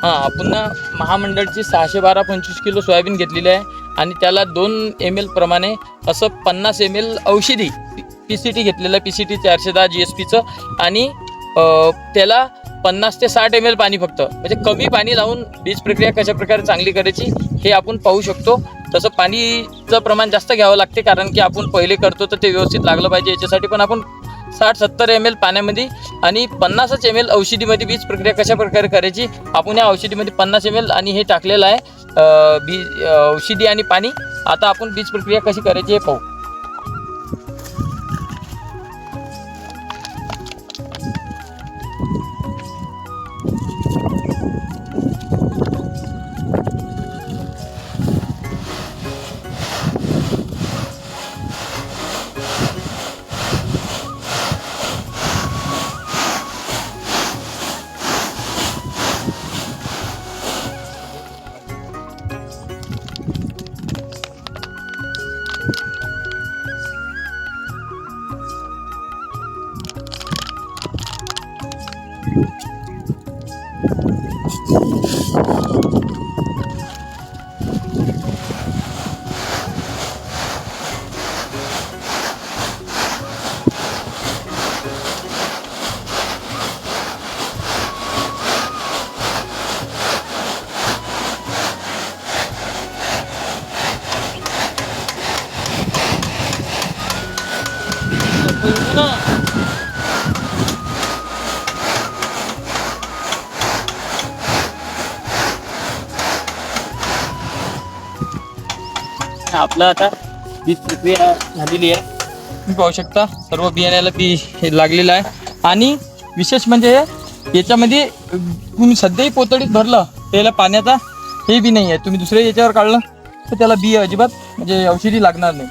हां, आपण ना महामंडळची 612-25 किलो सोयाबीन घेतलेली आहे आणि त्याला 2 ml प्रमाणे असं 50 ml औषधी PCT घेतलेलं आहे, PCT 410 GSPचं आणि त्याला 50 ते 60 ml पाणी फक्त, म्हणजे कमी पाणी लावून बीज प्रक्रिया कशा प्रकारे चांगली करायची हे आपण पाहू शकतो. तसं पाणीचं प्रमाण जास्त घ्यावं लागते, कारण की आपण पहिले करतो तर ते व्यवस्थित लागलं पाहिजे. याच्यासाठी पण आपण 60-70 ml पाण्यामध्ये आणि 50 ml औषधीमध्ये बीज प्रक्रिया कशा प्रकारे करायची, आपण या औषधीमध्ये 50 ml आणि हे टाकलेलं आहे बीज औषधी आणि पाणी. आता आपण बीज प्रक्रिया कशी करायची हे पाहू. आपलं आता बीज प्रक्रिया झालेली आहे. तुम्ही पाहू शकता सर्व बियाण्याला बी हे लागलेलं आहे. आणि विशेष म्हणजे याच्यामध्ये तुम्ही सध्याही पोतडीत भरलं त्याला पाण्याचा हे बी नाही आहे. तुम्ही दुसऱ्या याच्यावर काढलं तर त्याला बी अजिबात म्हणजे औषधी लागणार नाही.